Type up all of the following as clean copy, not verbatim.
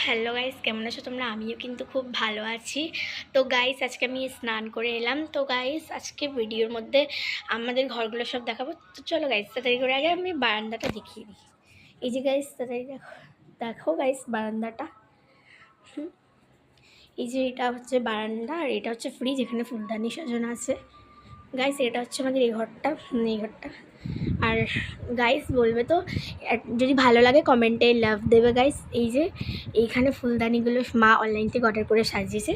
Hello guys, কেমন আছো তোমরা? আমিও কিন্তু খুব ভালো আছি। তো গাইস, আজকে আমি স্নান করে এলাম। তো গাইস, আজকে ভিডিওর মধ্যে আমাদের ঘরগুলো সব দেখাবো। তো চলো গাইস, তাড়াতাড়ি করে আগে আমি বারান্দাটা দেখিয়ে দিই। এই যে গাইস, তাড়াতাড়ি দেখো, দেখো গাইস বারান্দাটা। এই যে এটা হচ্ছে বারান্দা, আর এটা হচ্ছে ফ্রিজ, এখানে ফুলদানি সাজানো আছে। গাইস, এটা হচ্ছে আমাদের এই ঘরটা, এই ঘরটা। আর গাইস বলবে তো, যদি ভালো লাগে কমেন্টে লাভ দেবে গাইস। এই যে এইখানে ফুলদানিগুলো মা অনলাইন থেকে অর্ডার করে সাজিয়েছে।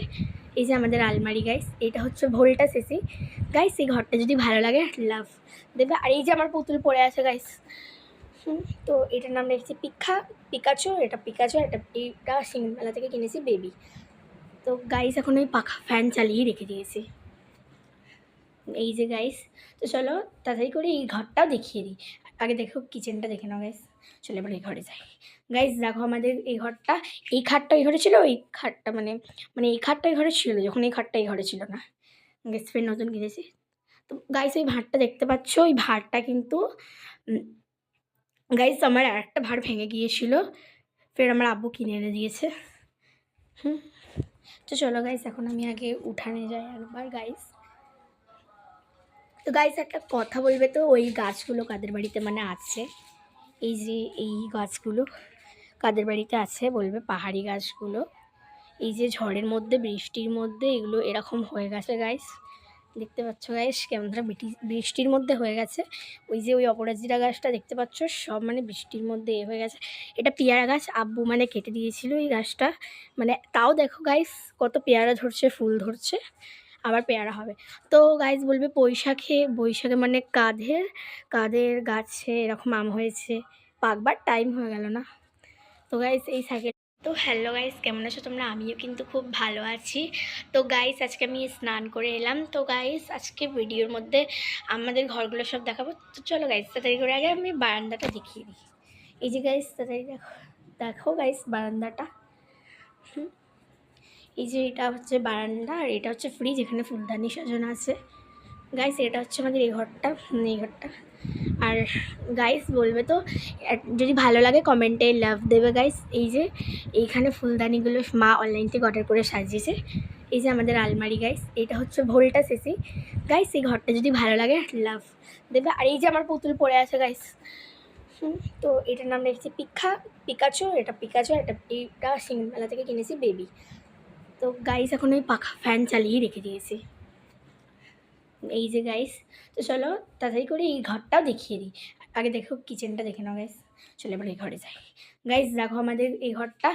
এই যে আমাদের আলমারি গাইস, এটা হচ্ছে ভোল্টাস এসি। গাইস, এই ঘরটা যদি ভালো লাগে লাভ দেবে। আর এই যে আমার পুতুল পড়ে আছে গাইস, তো এটার নাম রেখেছি পিকাচু। এটা পিকাচু, এটা সিংমেলা থেকে কিনেছি বেবি। তো গাইস, এখন ওই পাখা ফ্যান চালিয়ে রেখে দিয়েছি। এই যে গাইস, তো চলো তাড়াতাড়ি করে এই ঘরটাও দেখিয়ে দিই। আগে দেখো কিচেনটা দেখে নাও গাইস। চলো এবার এই ঘরে যাই। গাইস দেখো, আমাদের এই ঘরটা, এই খাটটা এই ঘরে ছিল, ওই খাটটা মানে মানে এই খাটটা এই ঘরে ছিল, যখন এই খাটটা এই ঘরে ছিল না। গ্যাস ফ্যান নতুন কিনেছি। তো গাইস, ওই ভাঁড়টা দেখতে পাচ্ছ, ওই ভাঁড়টা কিন্তু গাইস আমার আরেকটা ভাঁড় ভেঙে গিয়েছিল, ফের আমার আব্বু কিনে এনে দিয়েছে। তো চলো গাইস, এখন আমি আগে উঠানে যাই একবার গাইস। তো গাইস, একটা কথা বলবে তো, ওই গাছগুলো কাদের বাড়িতে মানে আছে? এই যে এই গাছগুলো কাদের বাড়িতে আছে বলবে? পাহাড়ি গাছগুলো। এই যে ঝড়ের মধ্যে, বৃষ্টির মধ্যে এগুলো এরকম হয়ে গেছে গাইস। দেখতে পাচ্ছ গাইস কেমন ধরা বৃষ্টির মধ্যে হয়ে গেছে। ওই যে ওই অপরাজিতা গাছটা দেখতে পাচ্ছ, সব মানে বৃষ্টির মধ্যে হয়ে গেছে। এটা পেয়ারা গাছ, আব্বু মানে কেটে দিয়েছিল এই গাছটা। মানে তাও দেখো গাইস, কত পেয়ারা ধরছে, ফুল ধরছে, আবার পেয়ারা হবে। তো গাইস বলবে বৈশাখে মানে কাঁধের গাছে এরকম আম হয়েছে, পাকবার টাইম হয়ে গেল না। তো গাইস এই সাইকেল। তো হ্যালো গাইস, কেমন আছো তোমরা? আমিও কিন্তু খুব ভালো আছি। তো গাইস, আজকে আমি স্নান করে এলাম। তো গাইস, আজকে ভিডিওর মধ্যে আমাদের ঘরগুলো সব দেখাবো। তো চলো গাইস, তাড়াতাড়ি করে আগে আমি বারান্দাটা দেখিয়ে দিই। এই যে গাইস, তাড়াতাড়ি দেখো, দেখো গাইস বারান্দাটা। এই যে এটা হচ্ছে বারান্দা, আর এটা হচ্ছে ফ্রিজ, এখানে ফুলদানি সাজানো আছে। গাইস, এটা হচ্ছে আমাদের এই ঘরটা, এই ঘরটা। আর গাইস বলবে তো, যদি ভালো লাগে কমেন্টে লাভ দেবে গাইস। এই যে এইখানে ফুলদানিগুলো মা অনলাইন থেকে অর্ডার করে সাজিয়েছে। এই যে আমাদের আলমারি গাইস, এটা হচ্ছে ভোল্টাস এসি। গাইস, এই ঘরটা যদি ভালো লাগে লাভ দেবে। আর এই যে আমার পুতুল পড়ে আছে গাইস, তো এটার নাম রেখেছি পিকাচু। এটা সিংমেলা থেকে কিনেছি বেবি। তো গাইস, এখন ওই পাখা ফ্যান চালিয়ে রেখে দিয়েছি। এই যে গাইস, তো চলো তাড়াতাড়ি করে এই ঘরটাও দেখিয়ে দিই। আগে দেখো কিচেনটা দেখে নাও গাইস। চলো এবার এই ঘরে যাই। গাইস দেখো, আমাদের এই ঘরটা,